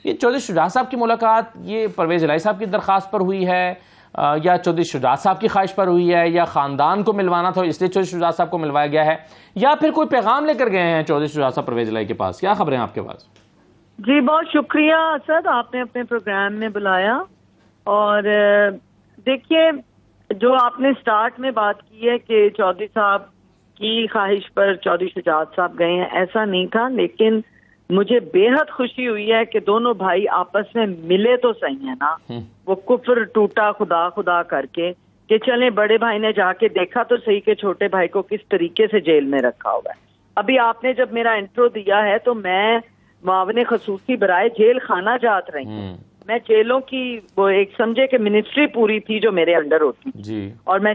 یہ چودھری شجاعت صاحب کی ملاقات یہ پرویز الہی صاحب کی درخواست پر ہوئی ہے یا چودھری شجاعت صاحب کی خواہش پر ہوئی ہے یا خاندان کو ملوانا تھا اس لیے چودھری شجاعت صاحب کو ملوایا گیا ہے یا پھر کوئی پیغام لے کر گئے ہیں چودھری شجاعت صاحب پرویز الہی کے پاس؟ کیا خبریں آپ کے پاس؟ جی بہت شکریہ اسد، آپ نے اپنے پروگرام میں بلایا. اور دیکھیے جو آپ نے سٹارٹ میں بات کی ہے کہ چودھری صاحب کی خواہش پر چودھری شجاعت صاحب گئے ہیں، ایسا نہیں تھا. لیکن مجھے بے حد خوشی ہوئی ہے کہ دونوں بھائی آپس میں ملے تو صحیح ہے نا. وہ کفر ٹوٹا خدا خدا کر کے کہ چلیں بڑے بھائی نے جا کے دیکھا تو صحیح کہ چھوٹے بھائی کو کس طریقے سے جیل میں رکھا ہوا ہے. ابھی آپ نے جب میرا انٹرو دیا ہے تو میں معاون خصوصی برائے جیل خانہ جات رہی ہوں. میں جیلوں کی وہ ایک سمجھے کہ منسٹری پوری تھی جو میرے انڈر ہوتی جی. اور میں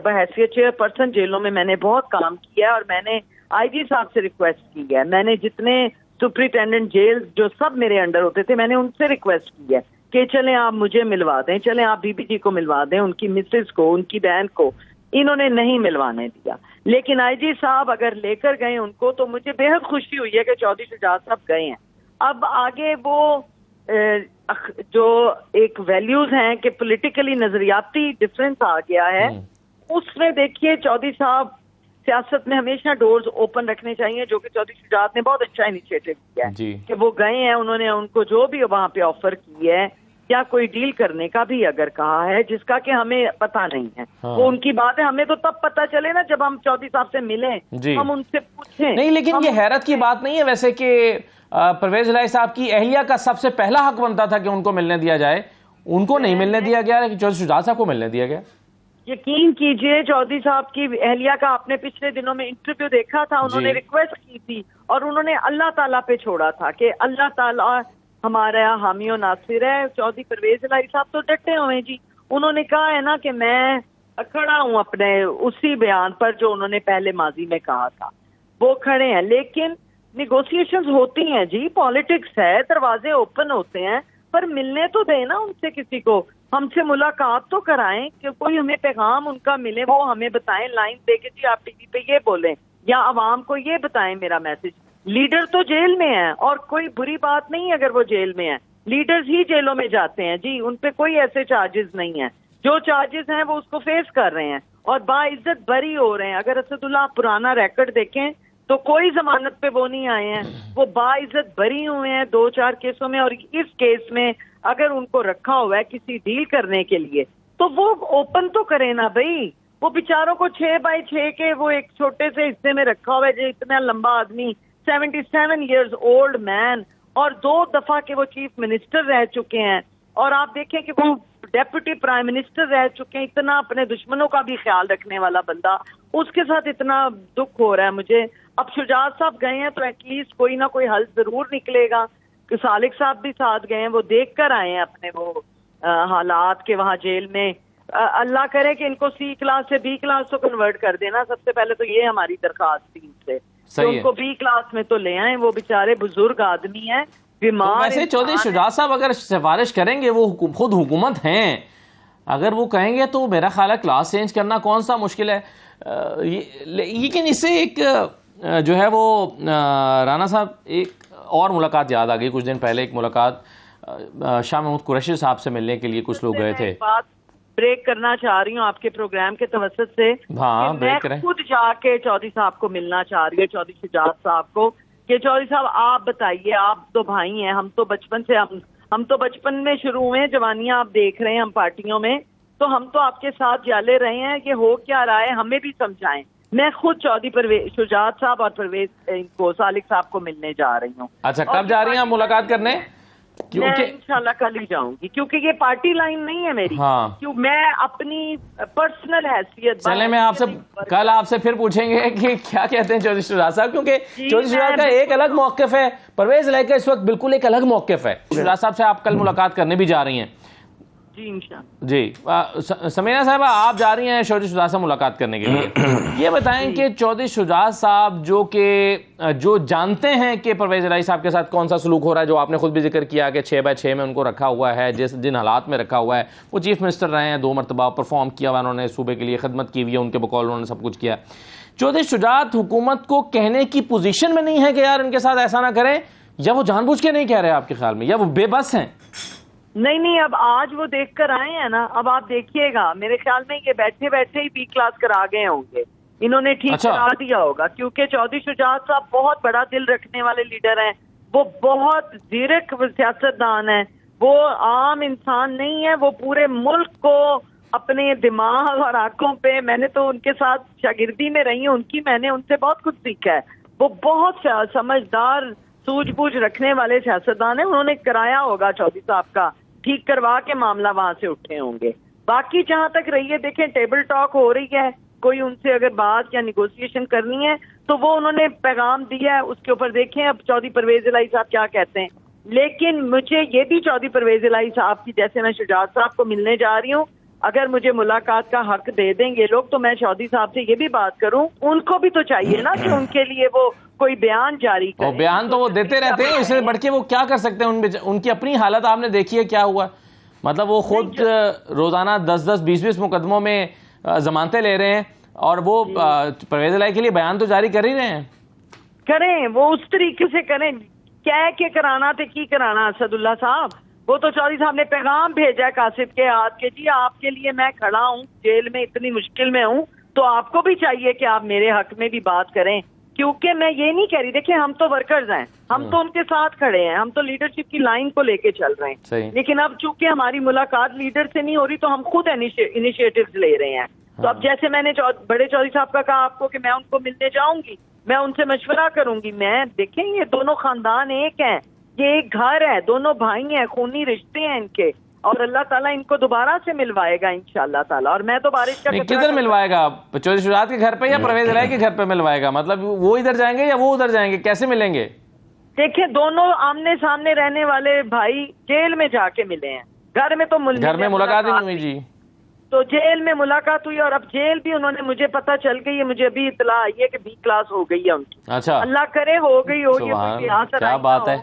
بحیثیت چیئر پرسن جیلوں میں نے بہت کام کیا ہے اور میں نے آئی جی صاحب سے ریکویسٹ کی ہے. میں نے جتنے سپرنٹینڈنٹ جیل جو سب میرے انڈر ہوتے تھے میں نے ان سے ریکویسٹ کی ہے کہ چلیں آپ مجھے ملوا دیں، چلیں آپ بی بی جی کو ملوا دیں، ان کی مسز کو، ان کی بہن کو. انہوں نے نہیں ملوانے دیا. لیکن آئی جی صاحب اگر لے کر گئے ان کو تو مجھے بے حد خوشی ہوئی ہے کہ چودھری شجاعت صاحب گئے ہیں. اب آگے وہ جو ایک ویلیوز ہیں کہ پولیٹیکلی نظریاتی ڈفرینس آ گیا ہے، اس میں دیکھیے چودھری صاحب سیاست میں ہمیشہ ڈورز اوپن رکھنے چاہیے، جو کہ چودھری شجاعت نے بہت اچھا انیشیٹو کیا ہے کہ وہ گئے ہیں. انہوں نے ان کو جو بھی وہاں پہ آفر کی ہے یا کوئی ڈیل کرنے کا بھی اگر کہا ہے جس کا کہ ہمیں پتہ نہیں ہے، وہ ان کی بات ہے. ہمیں تو تب پتہ چلے نا جب ہم چودھری صاحب سے ملیں، ہم ان سے پوچھیں. نہیں لیکن یہ حیرت کی بات نہیں ہے ویسے کہ پرویز الہی صاحب کی اہلیہ کا سب سے پہلا حق بنتا تھا کہ ان کو ملنے دیا جائے، ان کو نہیں ملنے دیا گیا لیکن چودھری شجاعت صاحب کو ملنے دیا گیا. یقین کیجئے چودھری صاحب کی اہلیہ کا آپ نے پچھلے دنوں میں انٹرویو دیکھا تھا، انہوں نے ریکویسٹ کی تھی اور انہوں نے اللہ تعالیٰ پہ چھوڑا تھا کہ اللہ تعالیٰ ہمارا حامی و ناصر ہے. چودھری پرویز الہی صاحب تو ڈٹے ہوئے جی. انہوں نے کہا ہے نا کہ میں کھڑا ہوں اپنے اسی بیان پر جو انہوں نے پہلے ماضی میں کہا تھا، وہ کھڑے ہیں. لیکن نیگوسیشنز ہوتی ہیں جی، پالیٹکس ہے، دروازے اوپن ہوتے ہیں، پر ملنے تو دیں نا ان سے، کسی کو ہم سے ملاقات تو کرائیں کہ کوئی ہمیں پیغام ان کا ملے، وہ ہمیں بتائیں لائن دے کے جی آپ ٹی وی پہ یہ بولیں یا عوام کو یہ بتائیں میرا میسج. لیڈر تو جیل میں ہیں اور کوئی بری بات نہیں اگر وہ جیل میں ہیں. لیڈرز ہی جیلوں میں جاتے ہیں جی، ان پہ کوئی ایسے چارجز نہیں ہیں. جو چارجز ہیں وہ اس کو فیس کر رہے ہیں اور باعزت بری ہو رہے ہیں. اگر اسد اللہ پرانا ریکارڈ دیکھیں تو کوئی ضمانت پہ وہ نہیں آئے ہیں، وہ باعزت بری ہوئے ہیں 2-4 کیسوں میں. اور اس کیس میں اگر ان کو رکھا ہوا ہے کسی ڈیل کرنے کے لیے تو وہ اوپن تو کرے نا بھائی. وہ بیچاروں کو 6x6 کے وہ ایک چھوٹے سے حصے میں رکھا ہوا ہے جو اتنا لمبا آدمی 77 ایئرز اولڈ مین اور 2 دفعہ کے وہ چیف منسٹر رہ چکے ہیں اور آپ دیکھیں کہ وہ ڈیپٹی پرائم منسٹر رہ چکے ہیں. اتنا اپنے دشمنوں کا بھی خیال رکھنے والا بندہ، اس کے ساتھ اتنا دکھ ہو رہا ہے مجھے. اب شجاعت صاحب گئے ہیں تو ایٹ لیسٹ کوئی نہ کوئی حل ضرور نکلے گا. کہ سالک صاحب بھی ساتھ گئے ہیں، وہ دیکھ کر آئے ہیں اپنے وہ حالات کے وہاں جیل میں. اللہ کرے کہ ان کو C کلاس سے B کلاس تو کنورٹ کر دینا. سب سے پہلے تو یہ ہماری درخواست تھی ان سے کہ ان کو B کلاس میں تو لے آئیں. وہ بیچارے بزرگ آدمی ہیں، بیمار. ویسے چودھری شجاعت صاحب اگر سفارش کریں گے، وہ خود حکومت ہیں، اگر وہ کہیں گے تو میرا خیال ہے کلاس چینج کرنا کون سا مشکل ہے. لیکن اس سے ایک جو ہے وہ رانا صاحب ایک اور ملاقات یاد آ گئی. کچھ دن پہلے ایک ملاقات شاہ محمود قریشی صاحب سے ملنے کے لیے کچھ لوگ گئے تھے. بات بریک کرنا چاہ رہی ہوں آپ کے پروگرام کے توسط سے. ہاں میں خود جا کے چودھری صاحب کو ملنا چاہ رہی ہوں، چودھری شجاعت صاحب کو، کہ چودھری صاحب آپ بتائیے، آپ تو بھائی ہیں، ہم تو بچپن سے ہم تو بچپن میں شروع ہوئے، جوانیاں آپ دیکھ رہے ہیں ہم پارٹیوں میں، تو ہم تو آپ کے ساتھ جالے رہے ہیں. یہ ہو کیا رہا ہے ہمیں بھی سمجھائیں. میں خود چودھری شجاعت صاحب اور پرویز کو سالک صاحب کو ملنے جا رہی ہوں. اچھا کب جا رہی ہیں ملاقات کرنے؟ میں انشاءاللہ کل ہی جاؤں گی کیونکہ یہ پارٹی لائن نہیں ہے میری. کیوں میں اپنی پرسنل حیثیت چلیں میں آپ سے کل آپ سے پھر پوچھیں گے کہ کیا کہتے ہیں چودھری شجاعت صاحب، کیونکہ چودھری شجاعت کا ایک الگ موقف ہے، پرویز الہی کا اس وقت بالکل ایک الگ موقف ہے. شجاعت صاحب سے آپ کل ملاقات کرنے بھی جا رہی ہیں؟ جی انشاءاللہ. جی سمیرہ صاحبہ آپ جا رہی ہیں چودھری شجاعت سے ملاقات کرنے کے لیے. یہ بتائیں کہ چودھری شجاعت صاحب جو جانتے ہیں کہ پرویز الہی صاحب کے ساتھ کون سا سلوک ہو رہا ہے، جو آپ نے خود بھی ذکر کیا کہ 6x6 میں ان کو رکھا ہوا ہے، جن حالات میں رکھا ہوا ہے، وہ چیف منسٹر رہے ہیں 2 مرتبہ، پرفارم کیا ہوا، انہوں نے صوبے کے لیے خدمت کی ہوئی ہے، ان کے بقول انہوں نے سب کچھ کیا. چودھری شجاعت حکومت کو کہنے کی پوزیشن میں نہیں ہے کہ یار ان کے ساتھ ایسا نہ کریں، یا وہ جان بوجھ کے نہیں کہہ رہے آپ کے خیال میں، یا وہ بے بس ہیں؟ نہیں، اب آج وہ دیکھ کر آئے ہیں نا، اب آپ دیکھیے گا، میرے خیال میں یہ بیٹھے بیٹھے ہی بی کلاس کرا گئے ہوں گے، انہوں نے ٹھیک کرا دیا ہوگا، کیونکہ چودھری شجاعت صاحب بہت بڑا دل رکھنے والے لیڈر ہیں، وہ بہت زیرک سیاستدان ہیں، وہ عام انسان نہیں ہے، وہ پورے ملک کو اپنے دماغ اور آنکھوں پہ، میں نے تو ان کے ساتھ شاگردی میں رہی ہوں ان کی، میں نے ان سے بہت کچھ سیکھا ہے، وہ بہت سمجھدار سوجھ بوجھ رکھنے والے سیاستدان ہیں، انہوں نے کرایا ہوگا چودھری صاحب کا، ٹھیک کروا کے معاملہ وہاں سے اٹھے ہوں گے۔ باقی جہاں تک رہی ہے، دیکھیں ٹیبل ٹاک ہو رہی ہے، کوئی ان سے اگر بات یا نیگوسیشن کرنی ہے تو وہ انہوں نے پیغام دیا ہے، اس کے اوپر دیکھیں اب چودھری پرویز الہی صاحب کیا کہتے ہیں۔ لیکن مجھے یہ بھی چودھری پرویز الہی صاحب کی، جیسے میں شجاعت صاحب کو ملنے جا رہی ہوں، اگر مجھے ملاقات کا حق دے دیں گے لوگ تو میں چودھری صاحب سے یہ بھی بات کروں، ان کو بھی تو چاہیے نا کہ ان کے لیے وہ کوئی بیان جاری کریں۔ بیان تو وہ دیتے رہتے ہیں، اس سے بڑھ کے وہ کیا کر سکتے ہیں؟ ان کی اپنی حالت آپ نے دیکھی ہے کیا ہوا، مطلب وہ خود روزانہ 10 20 مقدموں میں ضمانتیں لے رہے ہیں، اور وہ پرویز الہی کے لیے بیان تو جاری کر ہی رہے ہیں۔ کریں، وہ اس طریقے سے کریں، کہہ کے کرانا تھے کی کرانا اسد اللہ صاحب، وہ تو چودھری صاحب نے پیغام بھیجا ہے قاصد کے ہاتھ کے، جی آپ کے لیے میں کھڑا ہوں، جیل میں اتنی مشکل میں ہوں، تو آپ کو بھی چاہیے کہ آپ میرے حق میں بھی بات کریں، کیونکہ میں یہ نہیں کہہ رہی، دیکھیں ہم تو ورکرز ہیں، ہم تو ان کے ساتھ کھڑے ہیں، ہم تو لیڈرشپ کی لائن کو لے کے چل رہے ہیں، لیکن اب چونکہ ہماری ملاقات لیڈر سے نہیں ہو رہی تو ہم خود انیشیٹو لے رہے ہیں۔ تو اب جیسے میں نے بڑے چودھری صاحب کا کہا آپ کو کہ میں ان کو ملنے جاؤں گی، میں ان سے مشورہ کروں گی، میں دیکھیں یہ دونوں خاندان ایک ہیں، یہ ایک گھر ہے، دونوں بھائی ہیں، خونی رشتے ہیں ان کے، اور اللہ تعالیٰ ان کو دوبارہ سے ملوائے گا انشاءاللہ تعالیٰ۔ اور میں تو بارش کا کدھر ملوائے گا؟ چودھری شجاعت کے گھر پہ یا پرویز الہی کے گھر پہ ملوائے گا؟ مطلب وہ ادھر جائیں گے یا وہ ادھر جائیں گے؟ کیسے ملیں گے؟ دیکھیں دونوں آمنے سامنے رہنے والے بھائی جیل میں جا کے ملے ہیں، گھر میں تو گھر میں ملاقات ہی نہیں ہوئی جی، تو جیل میں ملاقات ہوئی، اور اب جیل بھی انہوں نے، مجھے پتا چل گئی ہے، مجھے ابھی اطلاع آئی ہے کہ بی کلاس ہو گئی ہے ان کی۔ اچھا، اللہ کرے ہو گئی ہوگی، کیا بات ہے،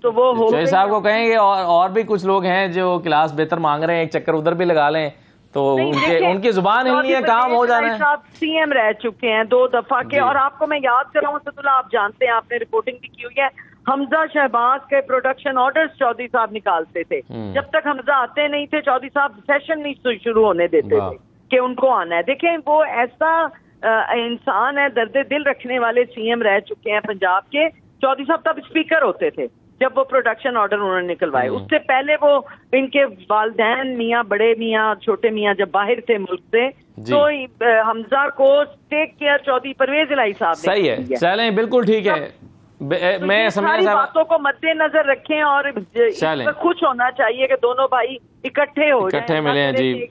تو وہ ہو چودھری صاحب کو کہیں گے اور بھی کچھ لوگ ہیں جو کلاس بہتر مانگ رہے ہیں، ایک چکر ادھر بھی لگا لیں، تو ان کی زبان ہلنی ہے، کام ہو جانا ہے۔ صاحب سی ایم رہ چکے ہیں 2 دفعہ کے، اور آپ کو میں یاد کراؤں اسد اللہ، آپ جانتے ہیں، آپ نے رپورٹنگ بھی کی ہوئی ہے، حمزہ شہباز کے پروڈکشن آرڈرز چودھری صاحب نکالتے تھے، جب تک حمزہ آتے نہیں تھے چودھری صاحب سیشن نہیں شروع ہونے دیتے تھے کہ ان کو آنا ہے۔ دیکھیں وہ ایسا انسان ہے، درد دل رکھنے والے سی ایم رہ چکے ہیں پنجاب کے۔ چودھری صاحب تب اسپیکر ہوتے تھے جب وہ پروڈکشن آرڈر انہوں نے نکلوائے، اس سے پہلے وہ ان کے والدین میاں، بڑے میاں، چھوٹے میاں جب باہر تھے ملک سے، تو حمزہ کو ٹیک کیئر چودھری پرویز الہی صاحب نے۔ صحیح ہے، چلیں بالکل ٹھیک ہے، میں ساری باتوں کو مد نظر رکھیں، اور خوش ہونا چاہیے کہ دونوں بھائی اکٹھے ہو جائیں، ملے ہیں جی۔